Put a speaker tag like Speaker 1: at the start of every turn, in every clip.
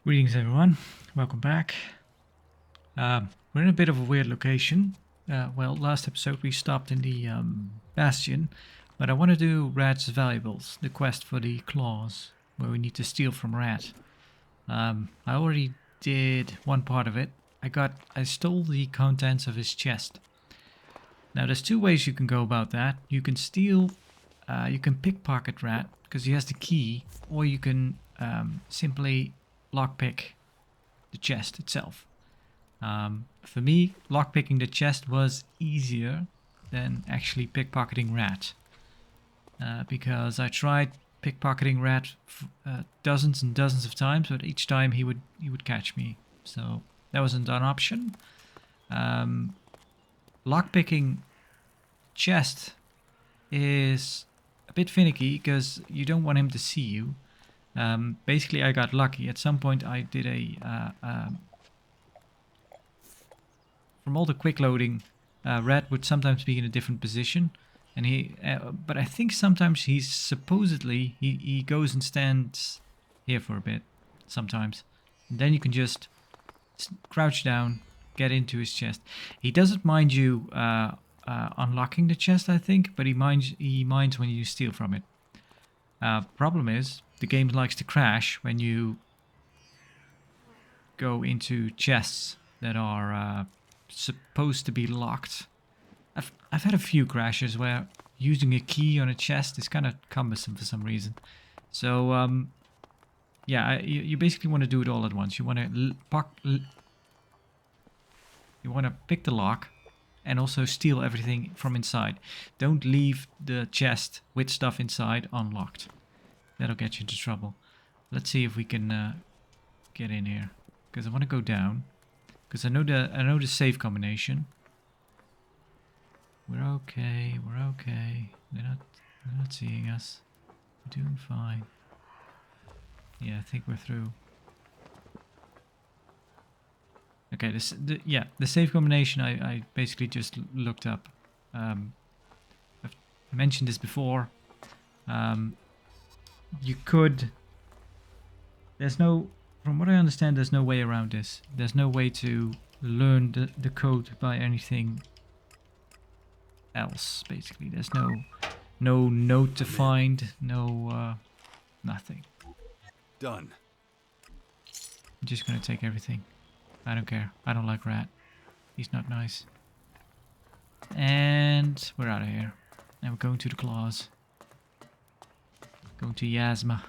Speaker 1: Greetings everyone, welcome back. We're in a bit of a weird location. Well, last episode we stopped in the Bastion, but I want to do Rat's Valuables, the quest for the claws, where we need to steal from Rat. I already did one part of it. I stole the contents of his chest. Now there's two ways you can go about that. You can steal, you can pickpocket Rat, because he has the key, or you can simply lockpick the chest itself. For me, lockpicking the chest was easier than actually pickpocketing Rat. Because I tried pickpocketing Rat dozens and dozens of times, but each time he would catch me. So that wasn't an option. Lockpicking chest is a bit finicky because you don't want him to see you. Basically, I got lucky. At some point, I did from all the quick loading, Rat would sometimes be in a different position, and but I think sometimes he's supposedly he goes and stands here for a bit, sometimes. And then you can just crouch down, get into his chest. He doesn't mind you unlocking the chest, I think, but he minds when you steal from it. Problem is, the game likes to crash when you go into chests that are supposed to be locked. I've had a few crashes where using a key on a chest is kind of cumbersome for some reason. So yeah, you basically want to do it all at once. You want to pick the lock and also steal everything from inside. Don't leave the chest with stuff inside unlocked. That'll get you into trouble. Let's see if we can get in here, because I want to go down, because I know the save combination. We're okay. We're okay. They're not seeing us. We're doing fine. Yeah, I think we're through. Okay, the save combination I basically just looked up. I've mentioned this before. You could... From what I understand, there's no way around this. There's no way to learn the code by anything else, basically. There's no note to find, nothing.
Speaker 2: Done.
Speaker 1: I'm just gonna take everything. I don't care. I don't like Rat. He's not nice. And we're out of here. And we're going to the claws. Going to Yasma.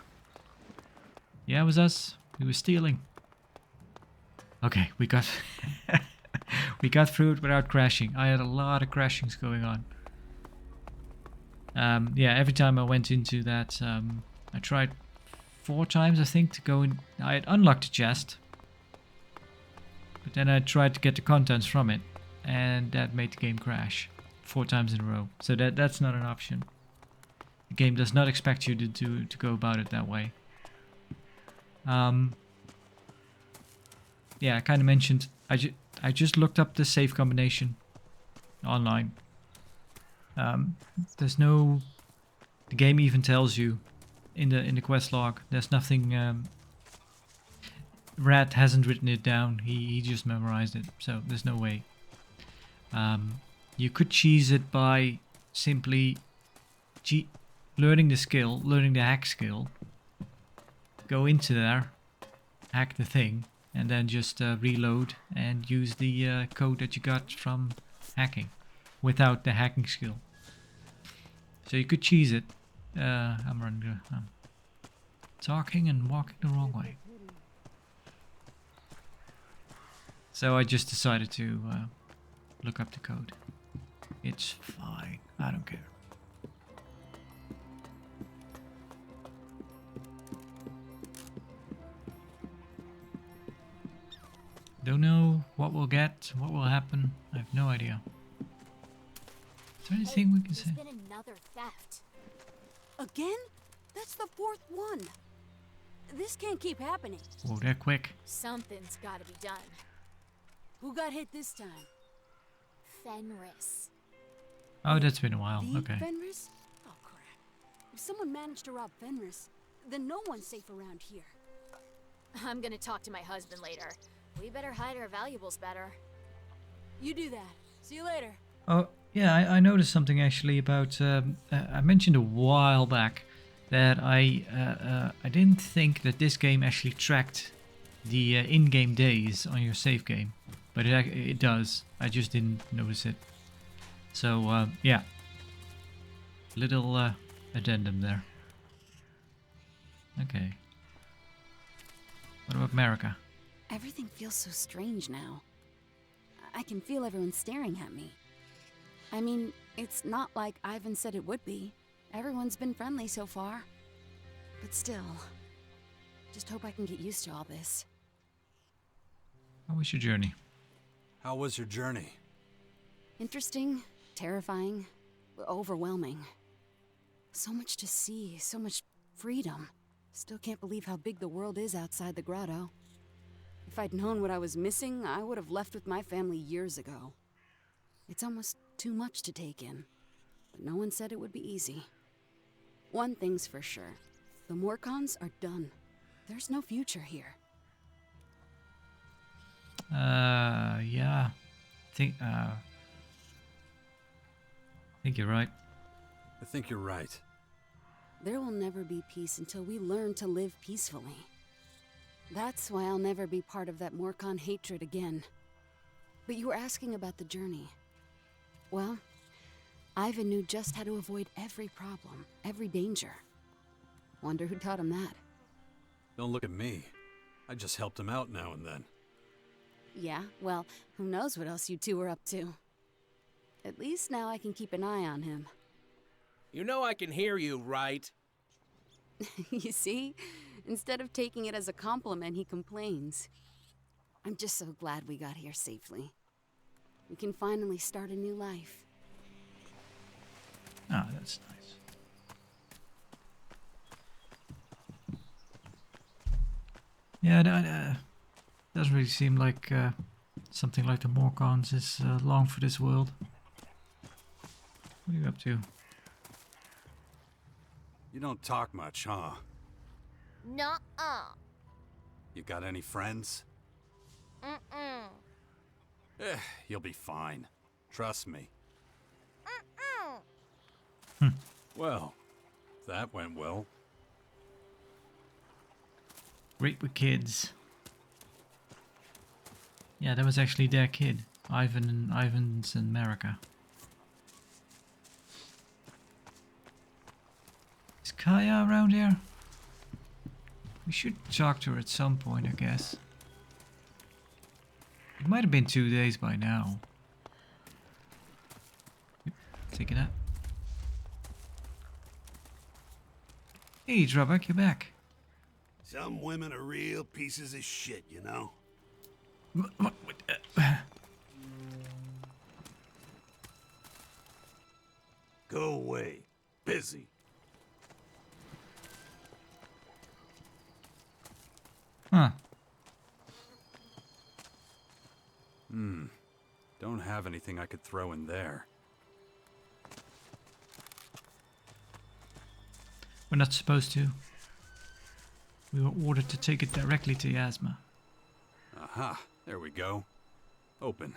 Speaker 1: Yeah, it was us. We were stealing. Okay, we got we got through it without crashing. I had a lot of crashings going on. Yeah, every time I went into that, I tried 4 times, I think, to go in. I had unlocked the chest, but then I tried to get the contents from it, and that made the game crash 4 times in a row. So that's not an option. The game does not expect you to go about it that way. Yeah, I kind of mentioned, I just looked up the save combination online. The game even tells you in the quest log, there's nothing, Rat hasn't written it down, he just memorized it, so there's no way. You could cheese it by simply learning the hack skill, go into there, hack the thing, and then just reload and use the code that you got from hacking without the hacking skill. So you could cheese it. I'm talking and walking the wrong way. So I just decided to look up the code. It's fine. I don't care. Don't know what we'll get, what will happen. I have no idea. Is there anything we can say?
Speaker 3: There's been another theft.
Speaker 4: Again? That's the 4th one. This can't keep happening.
Speaker 1: Whoa, they're quick.
Speaker 3: Something's gotta be done.
Speaker 4: Who got hit this time?
Speaker 3: Fenris.
Speaker 1: Oh, that's been a while.
Speaker 4: The
Speaker 1: Okay.
Speaker 4: Fenris? Oh, crap. If someone managed to rob Fenris, then no one's safe around here.
Speaker 3: I'm gonna talk to my husband later. We better hide our valuables better.
Speaker 4: You do that. See you later.
Speaker 1: Oh, yeah, I noticed something actually about... I mentioned a while back that I didn't think that this game actually tracked the in-game days on your save game. But it does. I just didn't notice it. So, yeah. Little addendum there. Okay. What about America?
Speaker 4: Everything feels so strange now. I can feel everyone staring at me. I mean, it's not like Ivan said it would be. Everyone's been friendly so far. But still, just hope I can get used to all this.
Speaker 1: How was your journey?
Speaker 2: How was your journey?
Speaker 4: Interesting, terrifying, overwhelming. So much to see, so much freedom. Still can't believe how big the world is outside the grotto. If I'd known what I was missing, I would have left with my family years ago. It's almost too much to take in, but no one said it would be easy. One thing's for sure, the Morcons are done. There's no future here.
Speaker 1: Yeah. Think you're right.
Speaker 2: I think you're right.
Speaker 4: There will never be peace until we learn to live peacefully. That's why I'll never be part of that Morcon hatred again. But you were asking about the journey. Well, Ivan knew just how to avoid every problem, every danger. Wonder who taught him that.
Speaker 2: Don't look at me. I just helped him out now and then.
Speaker 4: Yeah, well, who knows what else you two are up to. At least now I can keep an eye on him.
Speaker 5: You know I can hear you, right?
Speaker 4: You see? Instead of taking it as a compliment, he complains. I'm just so glad we got here safely. We can finally start a new life.
Speaker 1: Ah, that's nice. Yeah, that doesn't really seem like something like the Morcons is long for this world. What are you up to?
Speaker 2: You don't talk much, huh?
Speaker 3: Nuh-uh.
Speaker 2: You got any friends?
Speaker 3: Mm-mm.
Speaker 2: You'll be fine. Trust me.
Speaker 3: Mm-mm.
Speaker 2: Well, that went well.
Speaker 1: Great with kids. Yeah, that was actually their kid. Ivan's in America. Is Kaya around here? We should talk to her at some point, I guess. It might have been 2 days by now. Yep, take it out. Hey, Drawback, you're back.
Speaker 6: Some women are real pieces of shit, you know?
Speaker 1: What,
Speaker 6: Go away. Busy.
Speaker 1: Huh.
Speaker 2: Don't have anything I could throw in there.
Speaker 1: We're not supposed to. We were ordered to take it directly to Yasma.
Speaker 2: Aha, there we go. Open.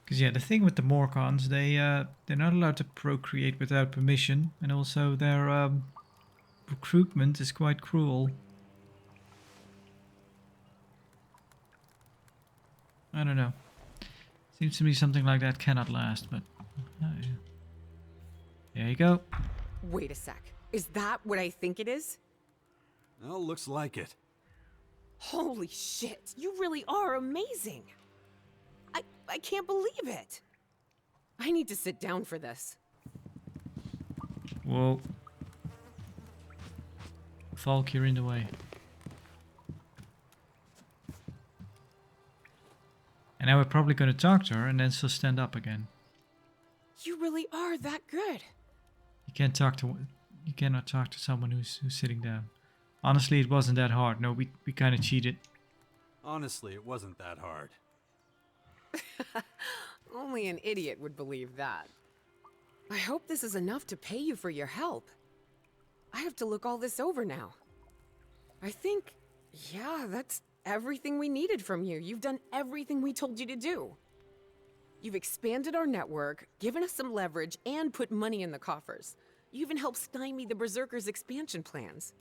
Speaker 1: Because yeah, the thing with the Morcons, they're not allowed to procreate without permission, and also their recruitment is quite cruel. I don't know. Seems to me something like that cannot last, but there you go.
Speaker 7: Wait a sec. Is that what I think it is?
Speaker 2: Well, looks like it.
Speaker 7: Holy shit, you really are amazing. I can't believe it. I need to sit down for this.
Speaker 1: Whoa. Falk, you're in the way. And now we're probably going to talk to her, and then she'll stand up again.
Speaker 7: You really are that good.
Speaker 1: You cannot talk to someone who's sitting down. Honestly, it wasn't that hard. No, we kind of cheated.
Speaker 2: Honestly, it wasn't that hard.
Speaker 7: Only an idiot would believe that. I hope this is enough to pay you for your help. I have to look all this over now. I think, yeah, that's everything we needed from you. You've done everything we told you to do. You've expanded our network, given us some leverage, and put money in the coffers. You even helped stymie the Berserkers' expansion plans.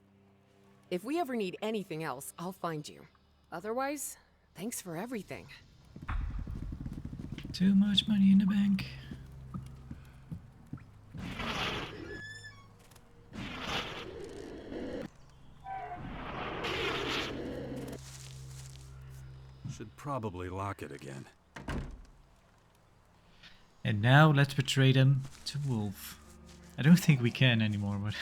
Speaker 7: If we ever need anything else, I'll find you. Otherwise, thanks for everything.
Speaker 1: Too much money in the bank.
Speaker 2: Should probably lock it again.
Speaker 1: And now let's betray them to Wolf. I don't think we can anymore, but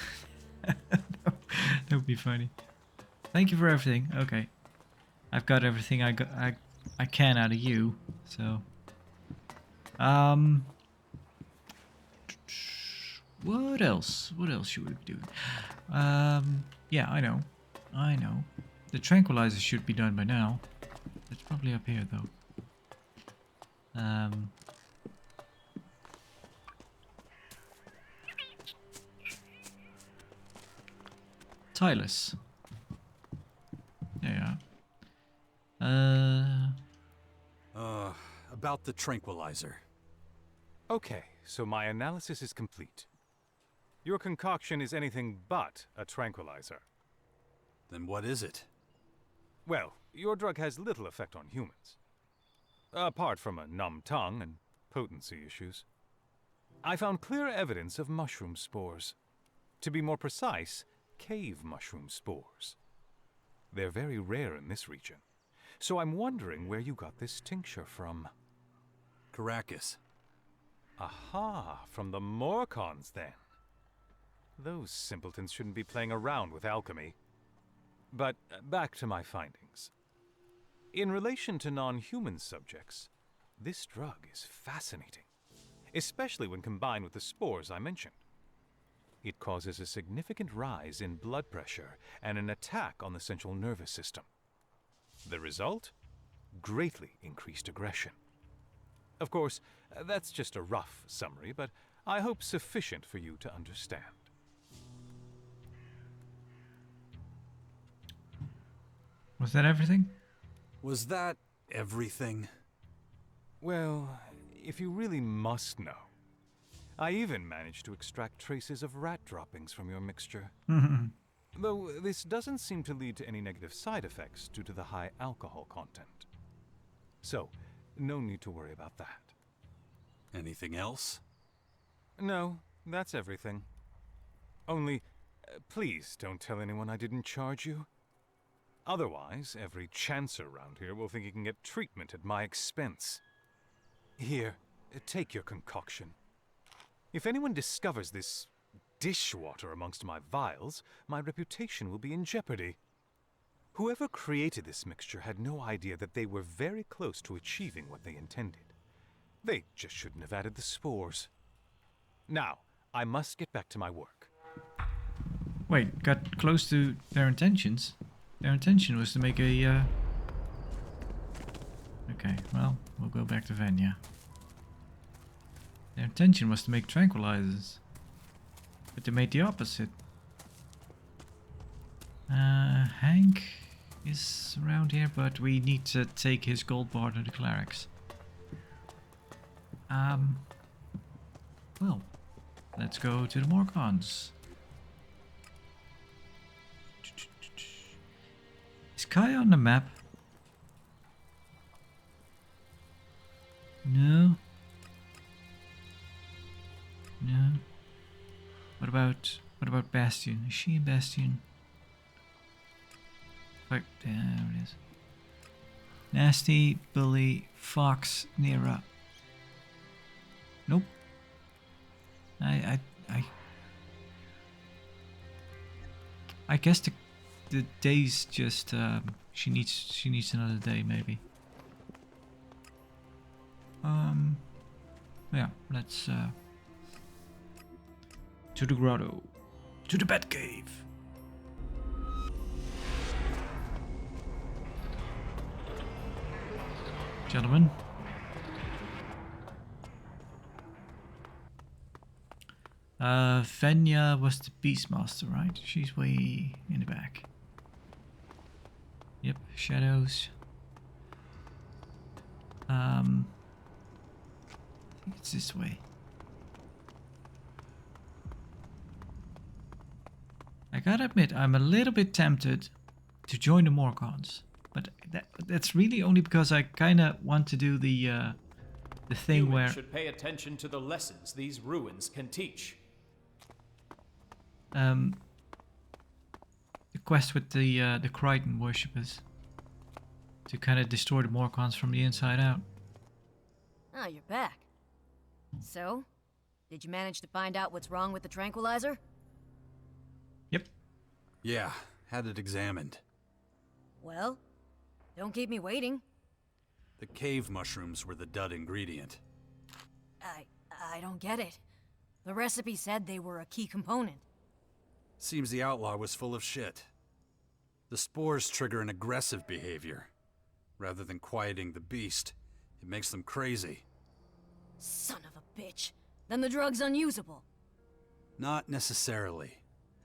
Speaker 1: that would be funny. Thank you for everything. Okay, I've got everything I can out of you. So, what else? What else should we do? Yeah, I know. The tranquilizer should be done by now. It's probably up here though. Tylus. There you are.
Speaker 2: About the tranquilizer.
Speaker 8: Okay, so my analysis is complete. Your concoction is anything but a tranquilizer.
Speaker 2: Then what is it?
Speaker 8: Well, your drug has little effect on humans. Apart from a numb tongue and potency issues. I found clear evidence of mushroom spores. To be more precise, cave mushroom spores. They're very rare in this region, so I'm wondering where you got this tincture from.
Speaker 2: Caracas.
Speaker 8: Aha, from the Morcons then. Those simpletons shouldn't be playing around with alchemy. But back to my findings. In relation to non-human subjects, this drug is fascinating, especially when combined with the spores I mentioned. It causes a significant rise in blood pressure and an attack on the central nervous system. The result? Greatly increased aggression. Of course, that's just a rough summary, but I hope sufficient for you to understand.
Speaker 1: Was that everything?
Speaker 2: Was that everything?
Speaker 8: Well, if you really must know, I even managed to extract traces of rat droppings from your mixture. Though this doesn't seem to lead to any negative side effects due to the high alcohol content. So, no need to worry about that.
Speaker 2: Anything else?
Speaker 8: No, that's everything. Only, please don't tell anyone I didn't charge you. Otherwise, every chancer around here will think he can get treatment at my expense. Here, take your concoction. If anyone discovers this dishwater amongst my vials, my reputation will be in jeopardy. Whoever created this mixture had no idea that they were very close to achieving what they intended. They just shouldn't have added the spores. Now, I must get back to my work.
Speaker 1: Wait, got close to their intentions? Their intention was to make a, Okay, well, we'll go back to Venya. Their intention was to make tranquilizers. But they made the opposite. Hank is around here, but we need to take his gold bar to the clerics. Well, let's go to the Morcons. Is Kai on the map? No. No. What about Bastion? Is she in Bastion? Like, there it is. Nasty, Bully, Fox, Nera. Nope. I guess the days just she needs another day maybe. Yeah, let's to the grotto, to the Batcave. Gentlemen, Venya was the Beastmaster, right? She's way in the back. Yep, shadows. I think it's this way. I gotta admit, I'm a little bit tempted to join the Morcons, but that's really only because I kind of want to do the thing
Speaker 9: Humans
Speaker 1: where
Speaker 9: should pay attention to the lessons these ruins can teach.
Speaker 1: the quest with the Crichton worshippers to kind of destroy the Morcons from the inside out.
Speaker 3: Oh, you're back. So, did you manage to find out what's wrong with the tranquilizer?
Speaker 1: Yep.
Speaker 2: Yeah, had it examined.
Speaker 3: Well, don't keep me waiting.
Speaker 2: The cave mushrooms were the dud ingredient.
Speaker 3: I don't get it. The recipe said they were a key component.
Speaker 2: Seems the outlaw was full of shit. The spores trigger an aggressive behavior. Rather than quieting the beast, it makes them crazy.
Speaker 3: Son of a bitch. Then the drug's unusable.
Speaker 2: Not necessarily.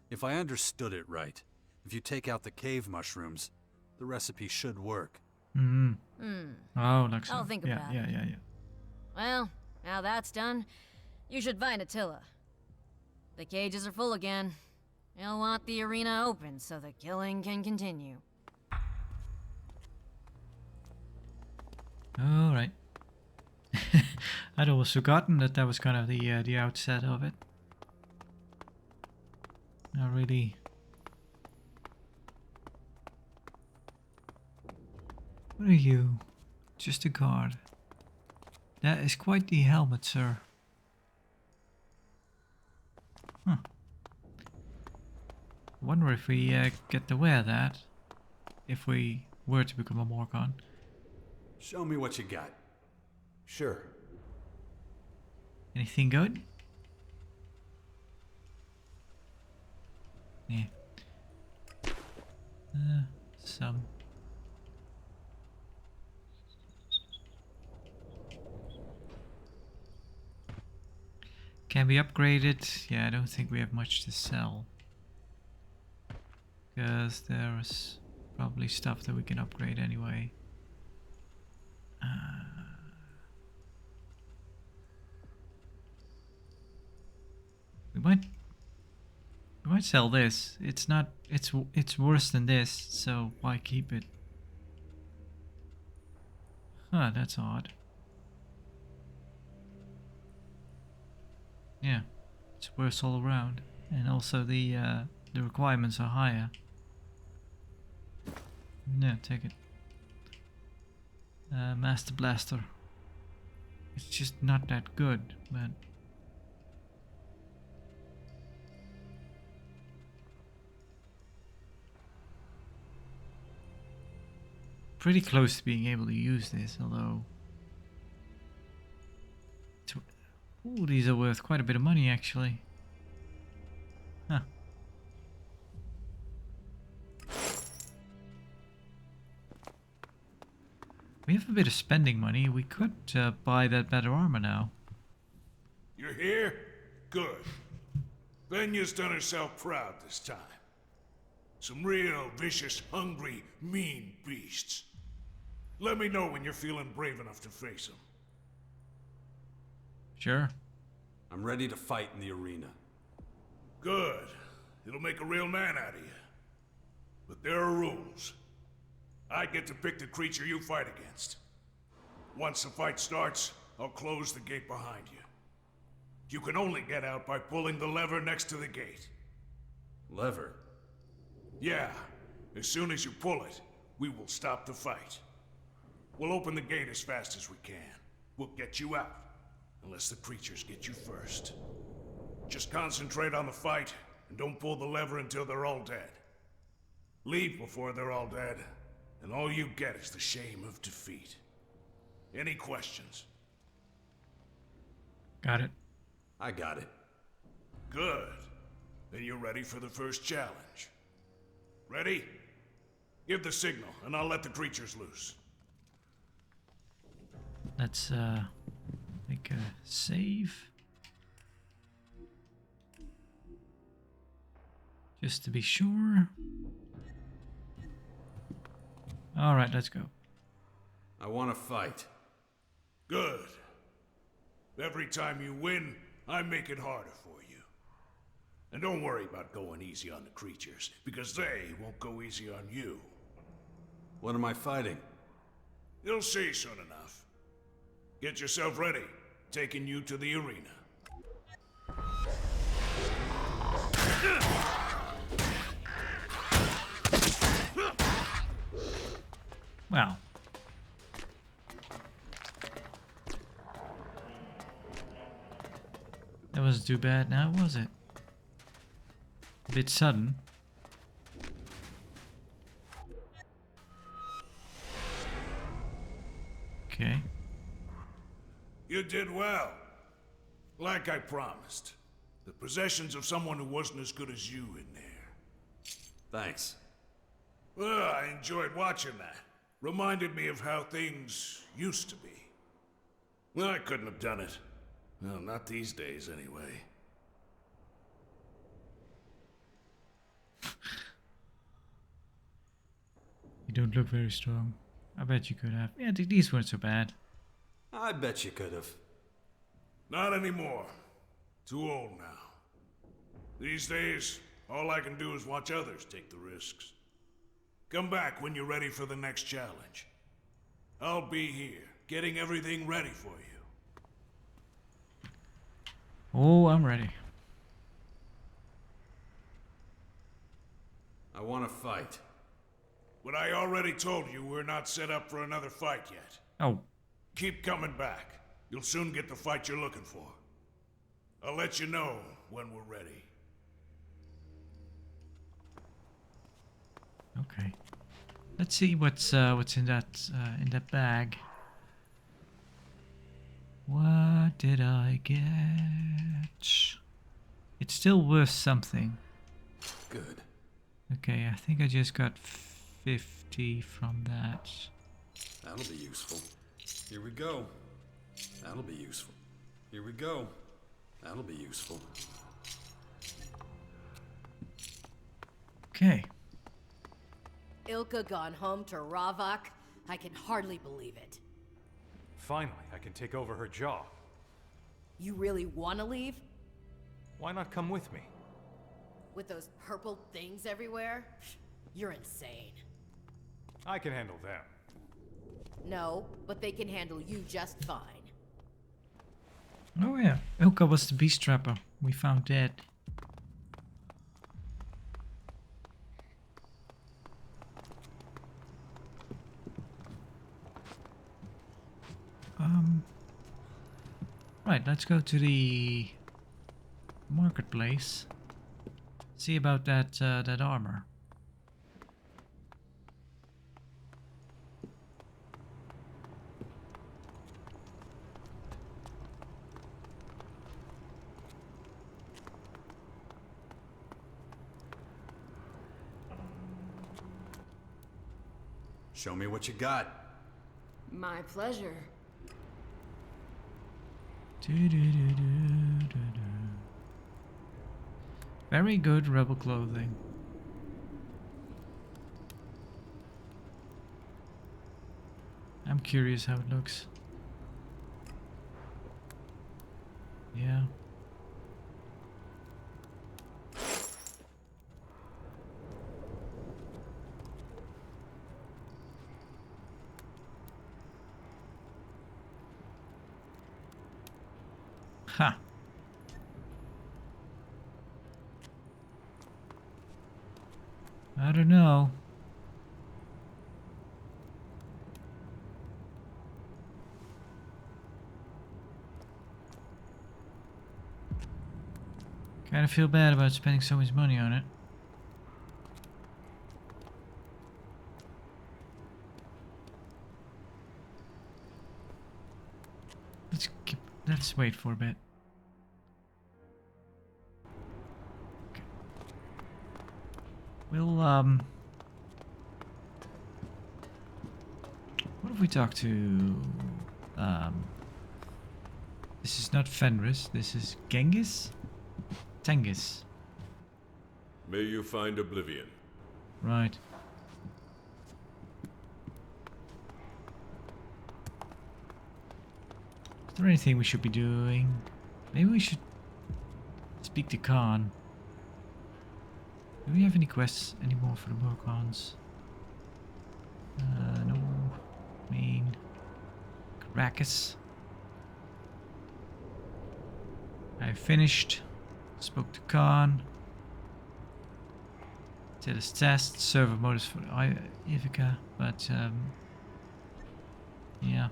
Speaker 2: If I understood it right, if you take out the cave mushrooms, the recipe should work.
Speaker 1: Oh, like so.
Speaker 3: I'll think
Speaker 1: yeah,
Speaker 3: about
Speaker 1: yeah,
Speaker 3: it.
Speaker 1: yeah, yeah.
Speaker 3: Well, now that's done, you should find Attila. The cages are full again. He'll want the arena open so the killing can continue.
Speaker 1: All right. I'd almost forgotten that was kind of the outset of it. Not really. What are you? Just a guard. That is quite the helmet, sir. Huh. Wonder if we get to wear that. If we were to become a Morcon.
Speaker 2: Show me what you got.
Speaker 10: Sure.
Speaker 1: Anything good? Yeah. Some. Can be upgraded. Yeah, I don't think we have much to sell. Because there's probably stuff that we can upgrade anyway. We might sell this. It's not. It's worse than this. So why keep it? Huh, that's odd. Yeah, it's worse all around, and also the requirements are higher. Yeah, take it. Master Blaster. It's just not that good, but. Pretty close to being able to use this, although. Ooh, these are worth quite a bit of money, actually. Huh. We have a bit of spending money. We could buy that better armor now.
Speaker 6: You're here? Good. Venya's done herself proud this time. Some real vicious, hungry, mean beasts. Let me know when you're feeling brave enough to face them.
Speaker 1: Sure.
Speaker 2: I'm ready to fight in the arena.
Speaker 6: Good. It'll make a real man out of you. But there are rules. I get to pick the creature you fight against. Once the fight starts, I'll close the gate behind you. You can only get out by pulling the lever next to the gate.
Speaker 2: Lever?
Speaker 6: Yeah. As soon as you pull it, we will stop the fight. We'll open the gate as fast as we can. We'll get you out. Unless the creatures get you first. Just concentrate on the fight, and don't pull the lever until they're all dead. Leave before they're all dead, and all you get is the shame of defeat. Any questions?
Speaker 1: Got it.
Speaker 2: I got it.
Speaker 6: Good. Then you're ready for the first challenge. Ready? Give the signal, and I'll let the creatures loose.
Speaker 1: Let's make a save. Just to be sure. Alright, let's go.
Speaker 2: I want to fight.
Speaker 6: Good. Every time you win, I make it harder for you. And don't worry about going easy on the creatures, because they won't go easy on you.
Speaker 2: What am I fighting?
Speaker 6: You'll see soon enough. Get yourself ready. Taking you to the arena.
Speaker 1: Well. That wasn't too bad now, was it? A bit sudden. Okay.
Speaker 6: You did well. Like I promised. The possessions of someone who wasn't as good as you in there.
Speaker 2: Thanks.
Speaker 6: Well, I enjoyed watching that. Reminded me of how things used to be. Well, I couldn't have done it. Well, not these days, anyway.
Speaker 1: You don't look very strong. I bet you could have. Yeah, these weren't so bad.
Speaker 2: I bet you could have.
Speaker 6: Not anymore. Too old now. These days, all I can do is watch others take the risks. Come back when you're ready for the next challenge. I'll be here, getting everything ready for you.
Speaker 1: Oh, I'm ready.
Speaker 2: I want to fight.
Speaker 6: But I already told you we're not set up for another fight yet.
Speaker 1: Oh.
Speaker 6: Keep coming back. You'll soon get the fight you're looking for. I'll let you know when we're ready.
Speaker 1: Okay. Let's see what's in that bag. What did I get? It's still worth something.
Speaker 2: Good.
Speaker 1: Okay, I think I just got 50 from that.
Speaker 2: That'll be useful. Here we go. That'll be useful. Here we go. That'll be useful.
Speaker 1: Okay.
Speaker 10: Ilka gone home to Ravak? I can hardly believe it.
Speaker 8: Finally, I can take over her job.
Speaker 10: You really want to leave?
Speaker 8: Why not come with me?
Speaker 10: With those purple things everywhere? You're insane.
Speaker 8: I can handle them.
Speaker 10: No, but they can handle you just fine.
Speaker 1: Oh yeah, Ilka was the beast trapper we found dead. Right, let's go to the marketplace. See about that armor.
Speaker 2: Show me what you got.
Speaker 3: My pleasure.
Speaker 1: Very good rebel clothing. I'm curious how it looks. Yeah. Ha. I don't know. Kinda feel bad about spending so much money on it. Let's wait for a bit. Okay. We'll what if we talk to this is not Fenris, this is Genghis? Tenghis.
Speaker 11: May you find oblivion.
Speaker 1: Right. Is there anything we should be doing? Maybe we should speak to Khan. Do we have any quests anymore for the Morcons? No. Main. Caracas. I finished. Spoke to Khan. Did his test. Server modus for Ivica. But, yeah.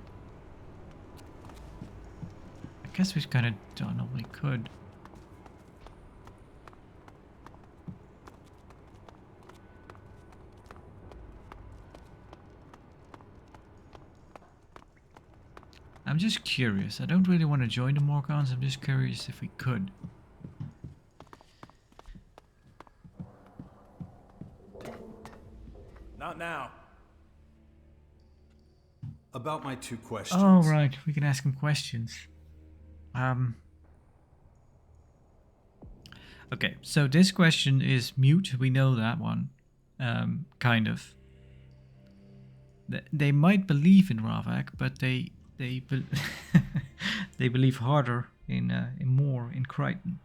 Speaker 1: I guess we've kind of done all we could. I'm just curious. I don't really want to join the Morcons. I'm just curious if we could.
Speaker 9: Not now.
Speaker 2: About my 2 questions.
Speaker 1: Oh, right. We can ask him questions. Okay, so this question is mute. We know that one. Kind of. They might believe in Ravak, but they believe harder in more in Crichton,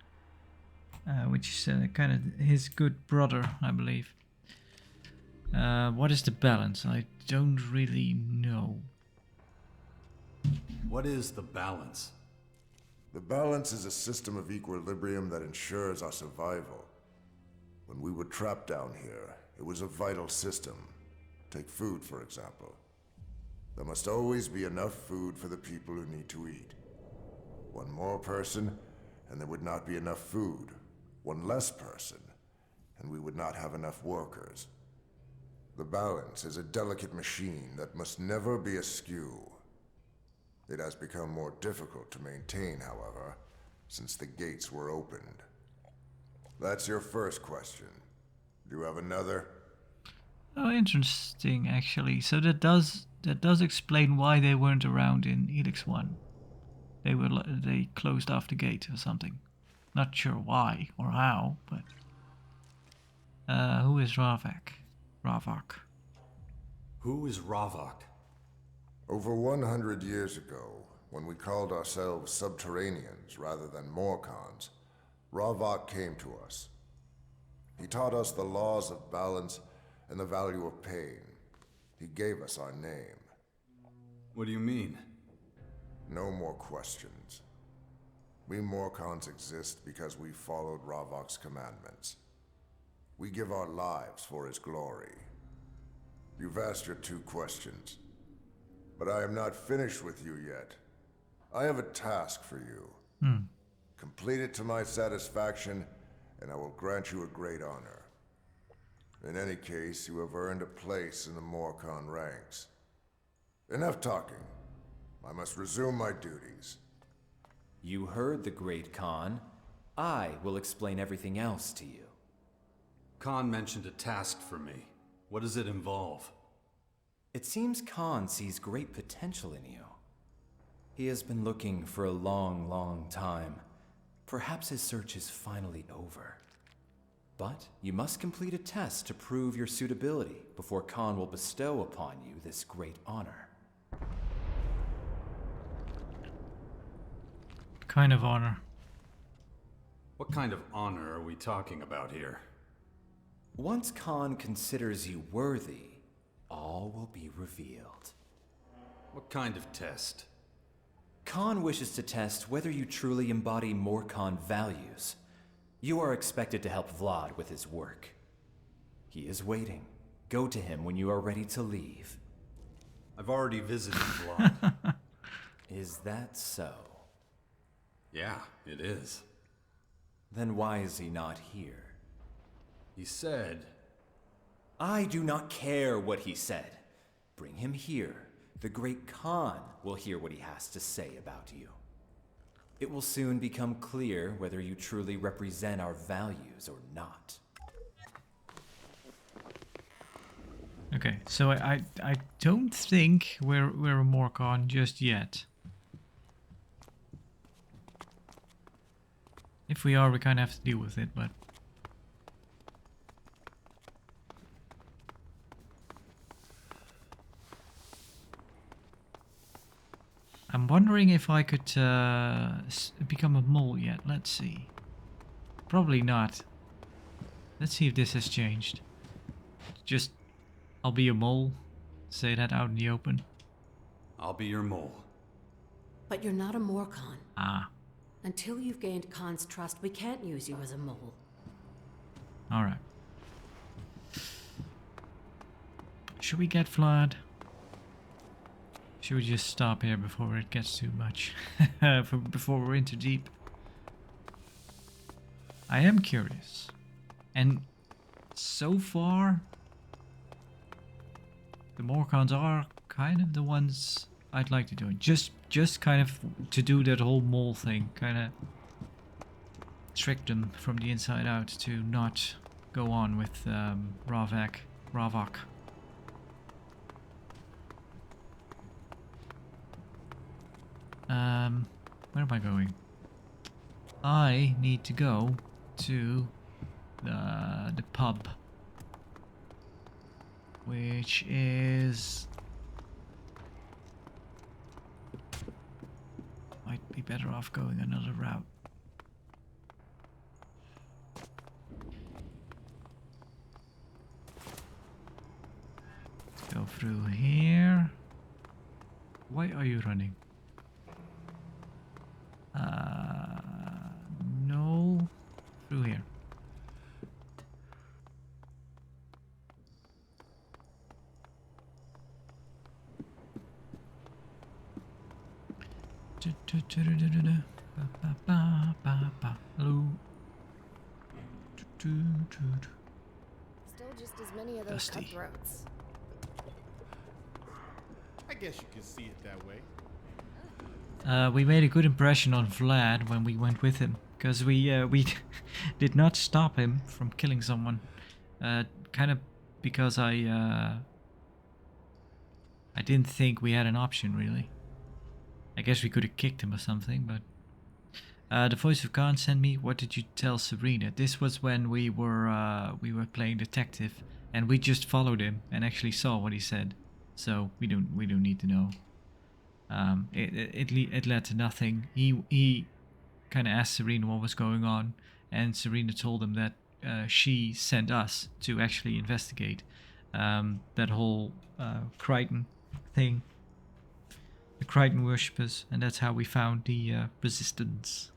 Speaker 1: which is kind of his good brother, I believe. What is the balance? I don't really know.
Speaker 2: What is the balance?
Speaker 12: The balance is a system of equilibrium that ensures our survival. When we were trapped down here, it was a vital system. Take food, for example. There must always be enough food for the people who need to eat. One more person, and there would not be enough food. One less person, and we would not have enough workers. The balance is a delicate machine that must never be askew. It has become more difficult to maintain, however, since the gates were opened. That's your first question. Do you have another?
Speaker 1: Oh, interesting, actually. So that does explain why they weren't around in ELEX I. They closed off the gate or something. Not sure why or how, but who is Ravak?
Speaker 2: Who is Ravak?
Speaker 12: Over 100 years ago, when we called ourselves Subterraneans rather than Morcons, Ravak came to us. He taught us the laws of balance and the value of pain. He gave us our name.
Speaker 2: What do you mean?
Speaker 12: No more questions. We Morcons exist because we followed Ravak's commandments. We give our lives for his glory. You've asked your 2 questions. But I am not finished with you yet. I have a task for you. Complete it to my satisfaction, and I will grant you a great honor. In any case, you have earned a place in the Morcon ranks. Enough talking. I must resume my duties.
Speaker 9: You heard the great Khan. I will explain everything else to you.
Speaker 2: Khan mentioned a task for me. What does it involve?
Speaker 9: It seems Khan sees great potential in you. He has been looking for a long, long time. Perhaps his search is finally over. But you must complete a test to prove your suitability before Khan will bestow upon you this great honor.
Speaker 1: Kind of honor.
Speaker 2: What kind of honor are we talking about here?
Speaker 9: Once Khan considers you worthy, all will be revealed.
Speaker 2: What kind of test?
Speaker 9: Khan wishes to test whether you truly embody Morcon values. You are expected to help Vlad with his work. He is waiting. Go to him when you are ready to leave.
Speaker 2: I've already visited Vlad.
Speaker 9: Is that so?
Speaker 2: Yeah, it is.
Speaker 9: Then why is he not here?
Speaker 2: He said...
Speaker 9: I do not care what he said. Bring him here. The great Khan will hear what he has to say about you. It will soon become clear whether you truly represent our values or not.
Speaker 1: Okay, so I don't think we're a Morcon just yet. If we are, we kind of have to deal with it, but I'm wondering if I could become a mole yet. Let's see. Probably not. Let's see if this has changed. Just, I'll be a mole. Say that out in the open.
Speaker 2: I'll be your mole.
Speaker 10: But you're not a Morcon.
Speaker 1: Ah,
Speaker 10: Until you've gained Khan's trust, we can't use you as a mole.
Speaker 1: alright. Should we get Vlad? Should we just stop here before it gets too much? Before we're in too deep? I am curious. And so far, the Morcons are kind of the ones I'd like to do. Just kind of to do that whole mole thing. Kind of trick them from the inside out to not go on with Ravok. Where am I going? I need to go to the pub, which is might be better off going another route. Go through here. Why are you running? No. Through here. Hello.
Speaker 11: Still just as many of those
Speaker 1: Dusty.
Speaker 11: cutthroats.
Speaker 13: I guess you could see it that way.
Speaker 1: We made a good impression on Vlad when we went with him, because we did not stop him from killing someone. Kind of because I didn't think we had an option really. I guess we could have kicked him or something, but the voice of Khan sent me. What did you tell Sabrina? This was when we were playing detective, and we just followed him and actually saw what he said. So we don't need to know. It led to nothing. He kind of asked Serena what was going on, and Serena told him that she sent us to actually investigate that whole Crichton thing, the Crichton worshippers, and that's how we found the resistance.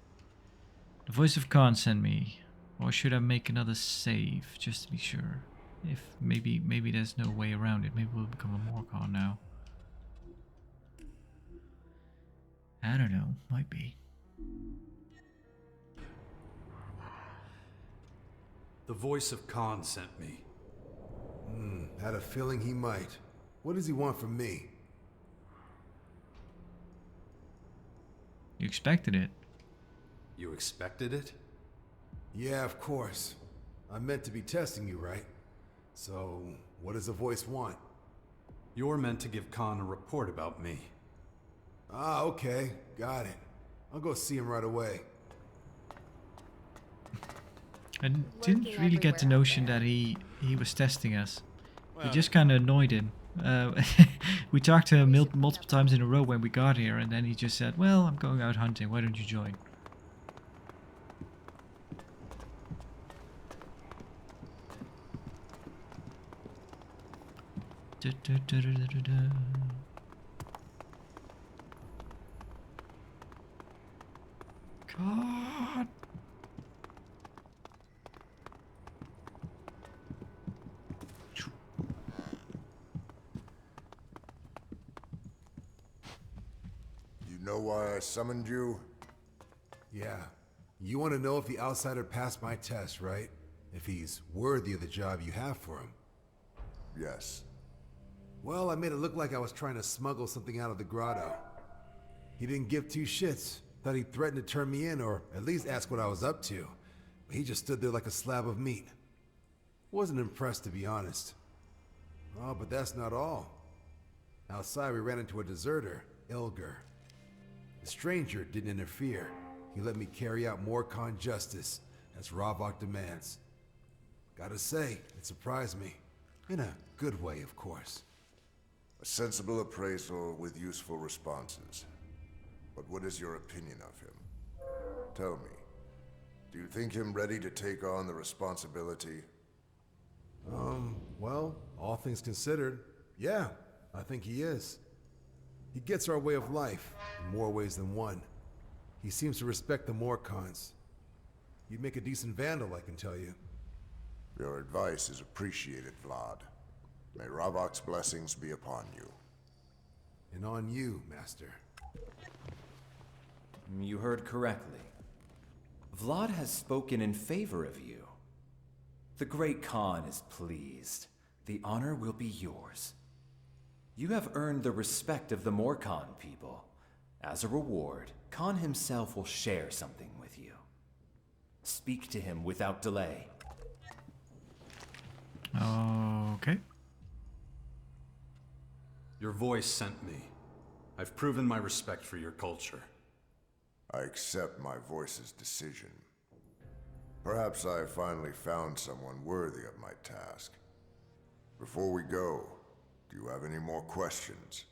Speaker 1: The voice of Khan sent me, or should I make another save just to be sure? If maybe there's no way around it. Maybe we'll become a Morcon now. I don't know. Might be.
Speaker 2: The voice of Khan sent me.
Speaker 14: Had a feeling he might. What does he want from me?
Speaker 1: You expected it.
Speaker 2: You expected it?
Speaker 14: Yeah, of course. I meant to be testing you, right? So, what does the voice want?
Speaker 2: You're meant to give Khan a report about me.
Speaker 14: Ah, okay. Got it. I'll go see him right away.
Speaker 1: I didn't really get the notion that he was testing us. We just kind of annoyed him. We talked to him multiple times in a row when we got here, and then he just said, well, I'm going out hunting, why don't you join? God.
Speaker 12: You know why I summoned you?
Speaker 14: Yeah. You want to know if the outsider passed my test, right? If he's worthy of the job you have for him.
Speaker 12: Yes.
Speaker 14: Well, I made it look like I was trying to smuggle something out of the grotto. He didn't give two shits. Thought he threatened to turn me in, or at least ask what I was up to. But he just stood there like a slab of meat. Wasn't impressed, to be honest. Oh, but that's not all. Outside, we ran into a deserter, Ilger. The stranger didn't interfere. He let me carry out Morcon justice, as Ravok demands. Gotta say, it surprised me. In a good way, of course.
Speaker 12: A sensible appraisal with useful responses. But what is your opinion of him? Tell me, do you think him ready to take on the responsibility?
Speaker 14: Well, all things considered, yeah, I think he is. He gets our way of life, in more ways than one. He seems to respect the Morcons. You'd make a decent vandal, I can tell you.
Speaker 12: Your advice is appreciated, Vlad. May Ravok's blessings be upon you.
Speaker 14: And on you, Master.
Speaker 9: You heard correctly. Vlad has spoken in favor of you. The Great Khan is pleased. The honor will be yours. You have earned the respect of the Morcon people. As a reward, Khan himself will share something with you. Speak to him without delay.
Speaker 1: Okay.
Speaker 2: Your voice sent me. I've proven my respect for your culture.
Speaker 12: I accept my voice's decision. Perhaps I have finally found someone worthy of my task. Before we go, do you have any more questions?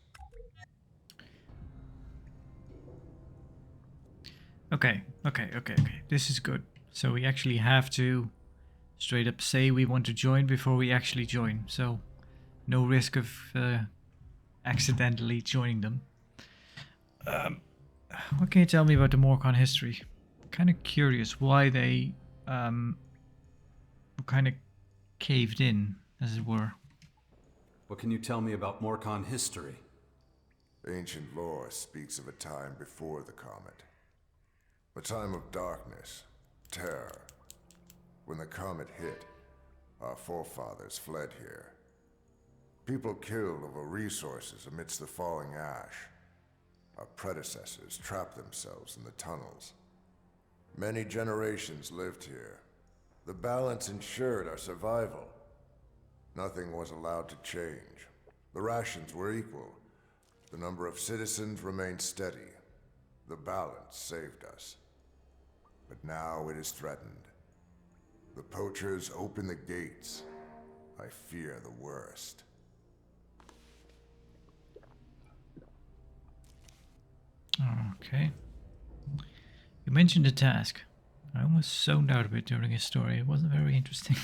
Speaker 1: Okay. This is good. So we actually have to straight up say we want to join before we actually join. So no risk of accidentally joining them. What can you tell me about the Morcon history? Kind of curious why they kind of caved in, as it were.
Speaker 2: What can you tell me about Morcon history?
Speaker 12: Ancient lore speaks of a time before the comet. A time of darkness, terror. When the comet hit, our forefathers fled here. People killed over resources amidst the falling ash. Our predecessors trapped themselves in the tunnels. Many generations lived here. The balance ensured our survival. Nothing was allowed to change. The rations were equal. The number of citizens remained steady. The balance saved us. But now it is threatened. The poachers open the gates. I fear the worst.
Speaker 1: Okay. You mentioned a task. I almost zoned out a bit during his story. It wasn't very interesting.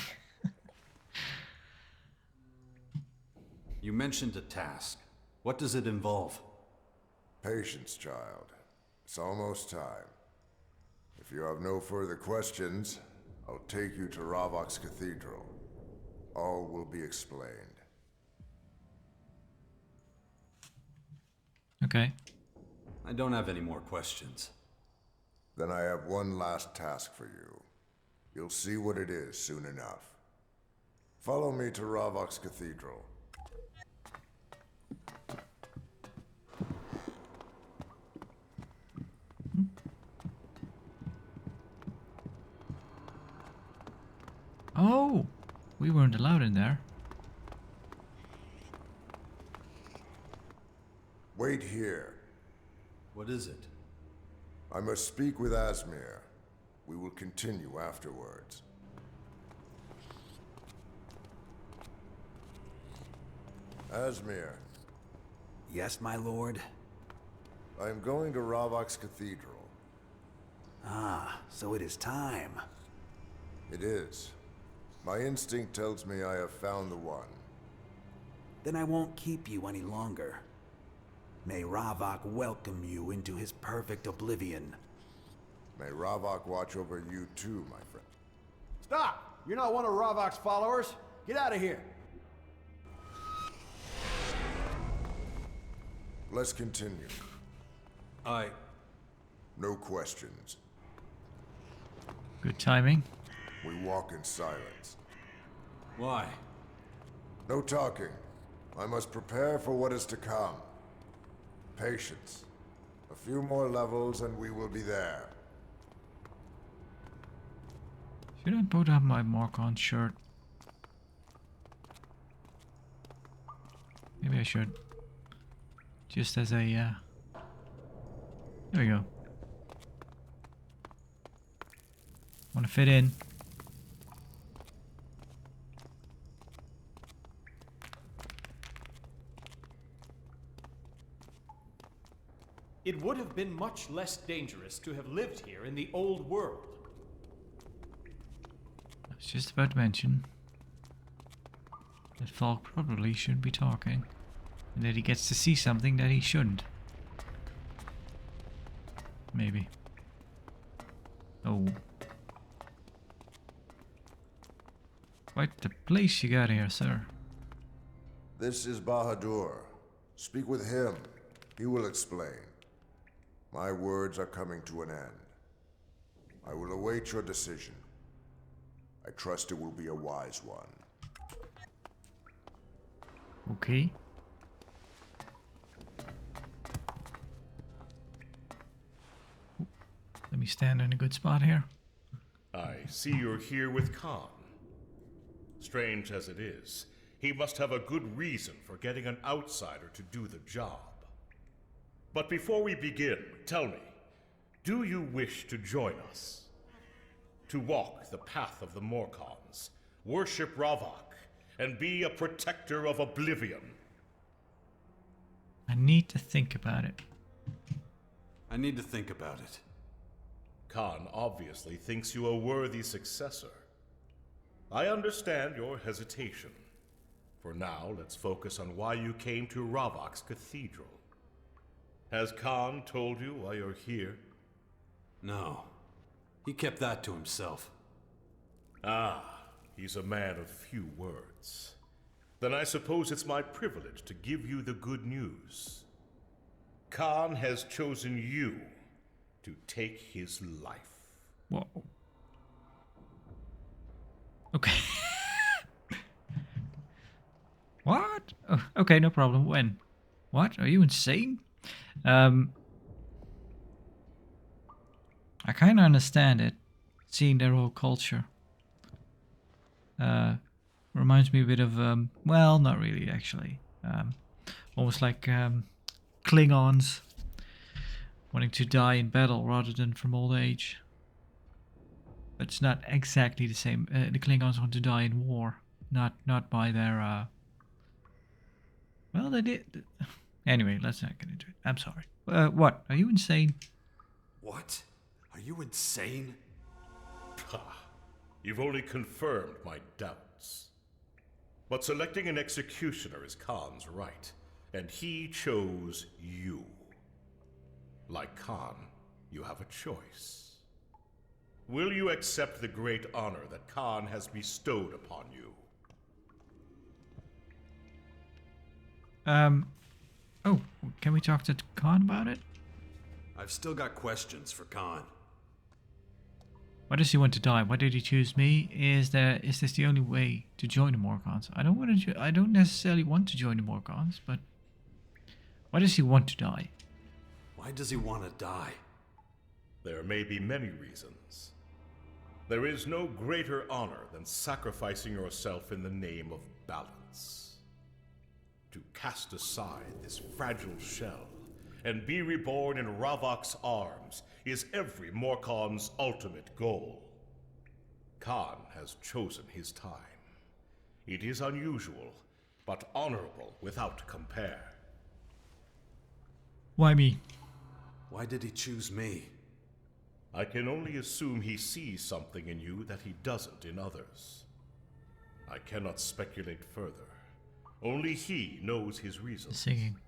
Speaker 2: You mentioned a task. What does it involve?
Speaker 12: Patience, child. It's almost time. If you have no further questions, I'll take you to Ravok's Cathedral. All will be explained.
Speaker 1: Okay.
Speaker 2: I don't have any more questions.
Speaker 12: Then I have one last task for you. You'll see what it is soon enough. Follow me to Ravok's Cathedral.
Speaker 1: Oh, we weren't allowed in there.
Speaker 12: Wait here.
Speaker 2: What is it?
Speaker 12: I must speak with Asmir. We will continue afterwards. Asmir.
Speaker 15: Yes, my lord?
Speaker 12: I am going to Ravok's Cathedral.
Speaker 15: Ah, so it is time.
Speaker 12: It is. My instinct tells me I have found the one.
Speaker 15: Then I won't keep you any longer. May Ravok welcome you into his perfect oblivion.
Speaker 12: May Ravok watch over you too, my friend.
Speaker 16: Stop! You're not one of Ravok's followers. Get out of here.
Speaker 12: Let's continue. No questions.
Speaker 1: Good timing.
Speaker 12: We walk in silence.
Speaker 2: Why?
Speaker 12: No talking. I must prepare for what is to come. Patience. A few more levels and we will be there.
Speaker 1: Should I put up my Morcon shirt? Maybe I should. Just as a, there we go. Want to fit in.
Speaker 13: It
Speaker 17: would have been much less dangerous to have lived here in the old world.
Speaker 1: I was just about to mention that Falk probably shouldn't be talking, and that he gets to see something that he shouldn't. Maybe. Oh. Quite the place you got here, sir.
Speaker 12: This is Bahadur. Speak with him. He will explain. My words are coming to an end. I will await your decision. I trust it will be a wise one.
Speaker 1: Okay. Let me stand in a good spot here.
Speaker 6: I see you're here with Khan. Strange as it is, he must have a good reason for getting an outsider to do the job. But before we begin, tell me, do you wish to join us? To walk the path of the Morkons, worship Ravak, and be a protector of Oblivion?
Speaker 1: I need to think about it.
Speaker 2: I need to think about it.
Speaker 6: Khan obviously thinks you a worthy successor. I understand your hesitation. For now, let's focus on why you came to Ravak's cathedral. Has Khan told you why you're here?
Speaker 2: No. He kept that to himself.
Speaker 6: Ah, he's a man of few words. Then I suppose it's my privilege to give you the good news. Khan has chosen you to take his life.
Speaker 1: Whoa. Okay. What? Oh, okay, no problem. When? What? Are you insane? I kind of understand it, seeing their whole culture. Reminds me a bit of, well, not really, actually. Almost like Klingons wanting to die in battle rather than from old age. But it's not exactly the same. The Klingons want to die in war, not by their. Well, they did. Anyway, let's not get into it. I'm sorry. What? Are you insane?
Speaker 2: What? Are you insane?
Speaker 6: You've only confirmed my doubts. But selecting an executioner is Khan's right, and he chose you. Like Khan, you have a choice. Will you accept the great honor that Khan has bestowed upon you?
Speaker 1: Oh, can we talk to Khan about it?
Speaker 2: I've still got questions for Khan.
Speaker 1: Why does he want to die? Why did he choose me? Is this the only way to join the Morkons? I don't want to. I don't necessarily want to join the Morkons, but why does he want to die?
Speaker 2: Why does he want to die?
Speaker 6: There may be many reasons. There is no greater honor than sacrificing yourself in the name of balance. To cast aside this fragile shell and be reborn in Ravak's arms is every Morkon's ultimate goal. Khan has chosen his time. It is unusual, but honorable without compare.
Speaker 1: Why me?
Speaker 2: Why did he choose me?
Speaker 6: I can only assume he sees something in you that he doesn't in others. I cannot speculate further. Only he knows his reasons.
Speaker 1: Singing.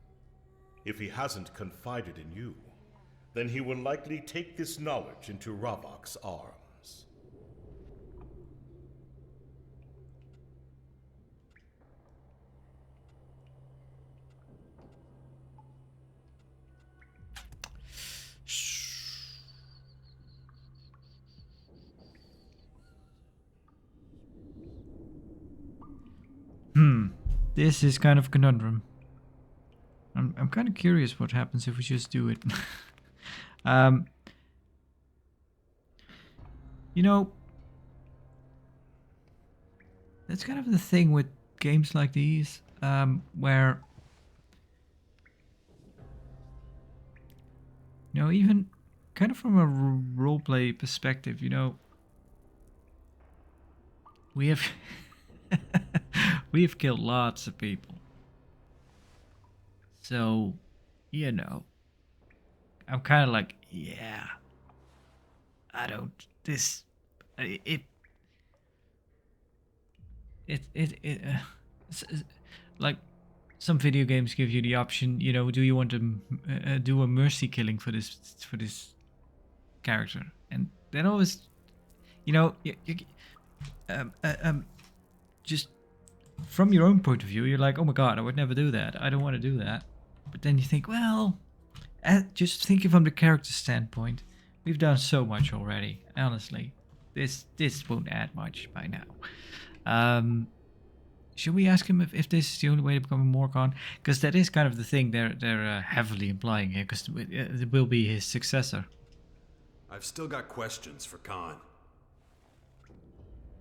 Speaker 6: If he hasn't confided in you, then he will likely take this knowledge into Ravak's arms.
Speaker 1: This is kind of a conundrum. I'm kind of curious what happens if we just do it. You know, that's kind of the thing with games like these, where, you know, even kind of from a roleplay perspective, you know, we have we have killed lots of people. So, you know, I'm kind of like, yeah, I don't. This, it, it's like some video games give you the option. You know, do you want to do a mercy killing for this character? And then always, you know, just from your own point of view, you're like, oh my god, I would never do that. I don't want to do that. But then you think, well, just thinking from the character standpoint, we've done so much already. Honestly, this won't add much by now. Should we ask him if this is the only way to become a Morcon? Because that is kind of the thing they're heavily implying here. Because it will be his successor.
Speaker 2: I've still got questions for Khan.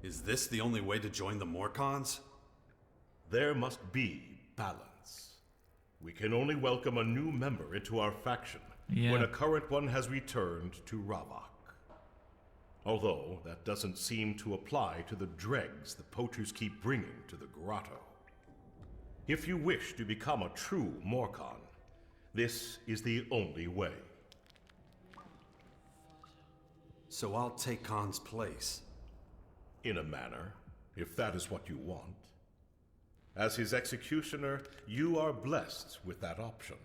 Speaker 2: Is this the only way to join the Morcons?
Speaker 18: There must be balance. We can only welcome a new member into our faction when a current one has returned to Ravok. Although that doesn't seem to apply to the dregs the poachers keep bringing to the grotto. If you wish to become a true Morcon, this is the only way.
Speaker 2: So I'll take Khan's place.
Speaker 18: In a manner, if that is what you want. As his executioner, you are blessed with that option.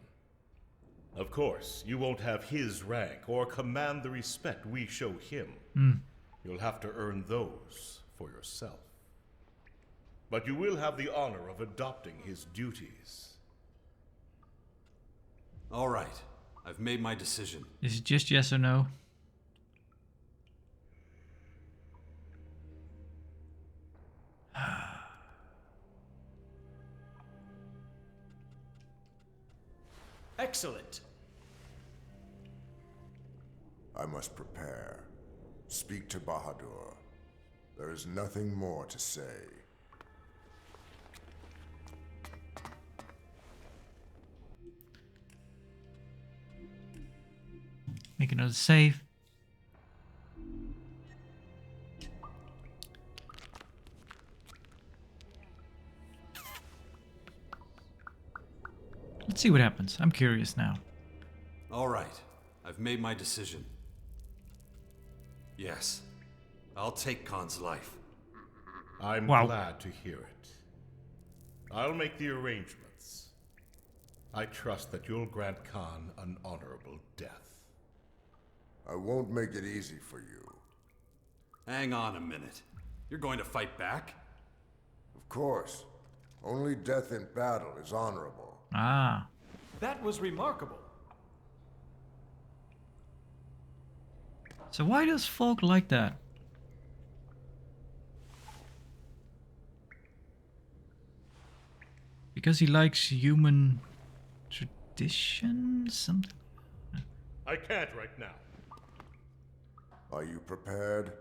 Speaker 18: Of course, you won't have his rank or command the respect we show him. You'll have to earn those for yourself. But you will have the honor of adopting his duties.
Speaker 2: All right, I've made my decision.
Speaker 1: Is it just yes or no?
Speaker 17: Excellent.
Speaker 12: I must prepare. Speak to Bahadur. There is nothing more to say.
Speaker 1: Make another save. Let's see what happens. I'm curious now.
Speaker 2: All right, I've made my decision. Yes, I'll take Khan's life.
Speaker 18: I'm glad to hear it. I'll make the arrangements. I trust that you'll grant Khan an honorable death.
Speaker 12: I won't make it easy for you.
Speaker 2: Hang on a minute. You're going to fight back?
Speaker 12: Of course. Only death in battle is honorable.
Speaker 1: Ah.
Speaker 17: That was remarkable.
Speaker 1: So why does Falk like that? Because he likes human tradition? Something?
Speaker 18: I can't right now.
Speaker 12: Are you prepared?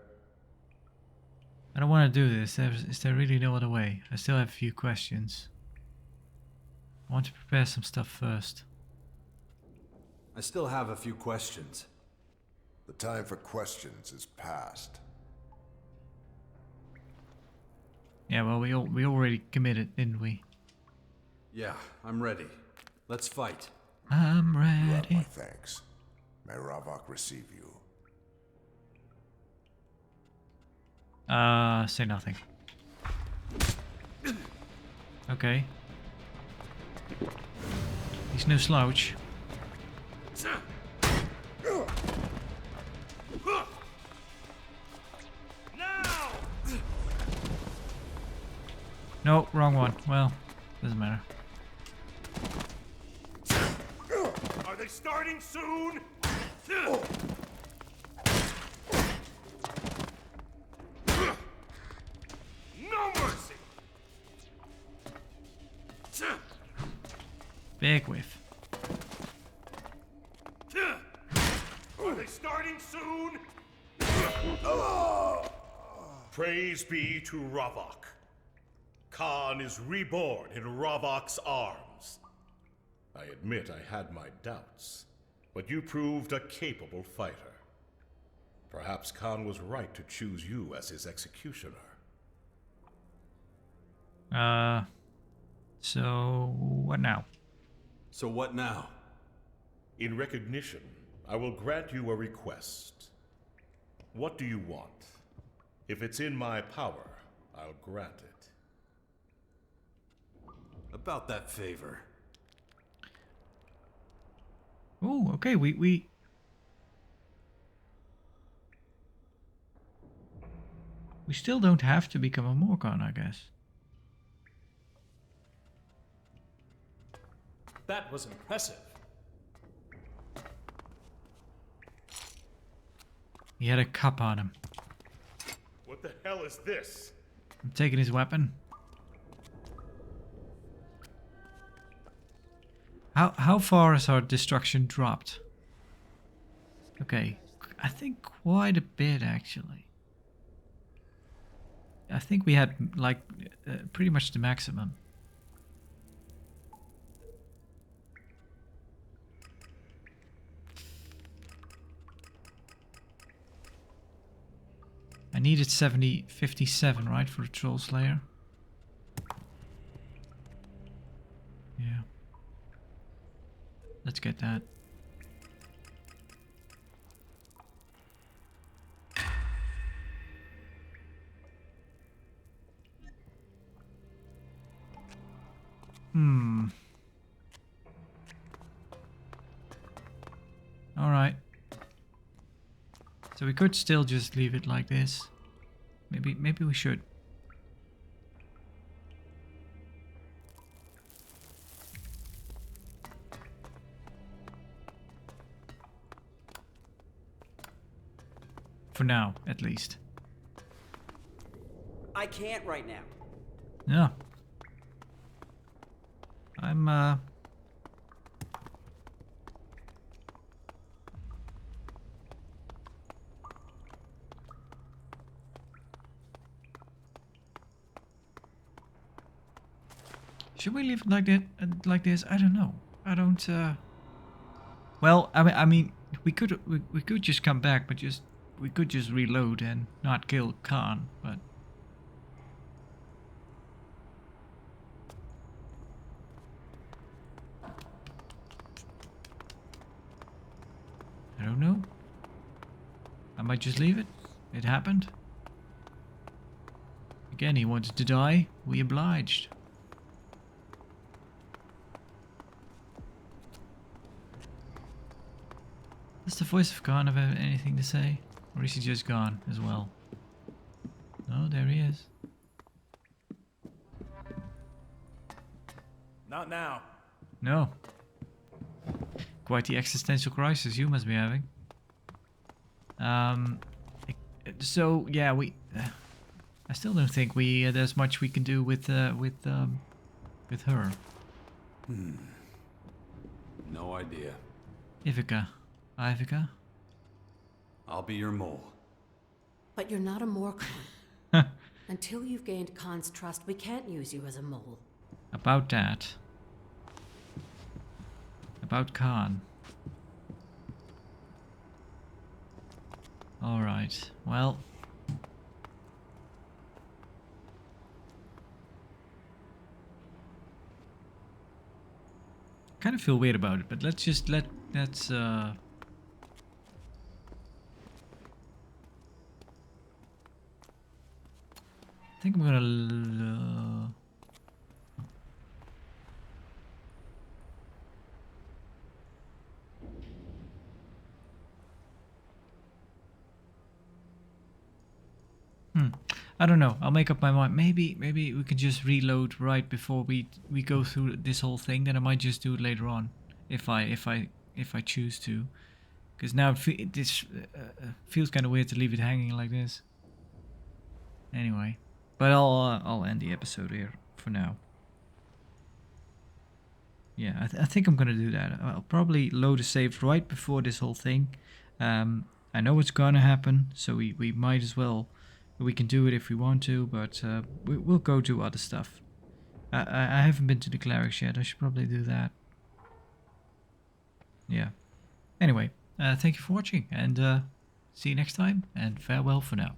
Speaker 1: I don't want to do this. Is there really no other way? I still have a few questions. I want to prepare some stuff first.
Speaker 2: I still have a few questions.
Speaker 12: The time for questions is past.
Speaker 1: Yeah, well, we already committed, didn't we?
Speaker 2: Yeah, I'm ready. Let's fight.
Speaker 1: I'm
Speaker 12: You have
Speaker 1: ready.
Speaker 12: my thanks. May Ravok receive you.
Speaker 1: Say nothing. Okay. He's no slouch. No, wrong one. Well, doesn't matter.
Speaker 18: Are they starting soon? No mercy!
Speaker 1: Big whiff.
Speaker 18: Are they starting soon? Praise be to Ravok. Khan is reborn in Ravok's arms. I admit I had my doubts, but you proved a capable fighter. Perhaps Khan was right to choose you as his executioner.
Speaker 1: So what now?
Speaker 2: So what now?
Speaker 18: In recognition, I will grant you a request. What do you want? If it's in my power, I'll grant it.
Speaker 2: About that favor.
Speaker 1: Oh, okay, we still don't have to become a Morcon, I guess.
Speaker 17: That was impressive.
Speaker 1: He had a cup on him.
Speaker 18: What the hell is this?
Speaker 1: I'm taking his weapon. How far has our destruction dropped? Okay, I think quite a bit actually. I think we had like pretty much the maximum. I needed 57, right, for the Troll Slayer? Yeah. Let's get that. Alright. So we could still just leave it like this. Maybe we should. For now, at least.
Speaker 19: I can't right now.
Speaker 1: Yeah. I'm should we leave it like that, like this? I don't know. I don't. Well, I mean, we could just come back, but we could just reload and not kill Khan, but. I don't know. I might just leave it. It happened. Again, he wanted to die. We obliged. Does the voice of Khan have anything to say? Or is he just gone as well? No, there he is.
Speaker 6: Not now.
Speaker 1: No. Quite the existential crisis you must be having. So yeah, I still don't think there's much we can do with her.
Speaker 2: No idea.
Speaker 1: Ivica.
Speaker 2: I'll be your mole.
Speaker 10: But you're not a Morcon. Until you've gained Khan's trust, we can't use you as a mole.
Speaker 1: About that. About Khan. Alright, well. Kind of feel weird about it, but let's I think I'm gonna I don't know. I'll make up my mind. Maybe we can just reload right before we go through this whole thing. Then I might just do it later on, if I choose to. Because now this feels kind of weird to leave it hanging like this. Anyway, but I'll end the episode here for now. Yeah, I think I'm gonna do that. I'll probably load a save right before this whole thing. I know what's gonna happen, so we might as well. We can do it if we want to, but we'll go do other stuff. I haven't been to the clerics yet. I should probably do that. Yeah. Anyway, thank you for watching, and see you next time, and farewell for now.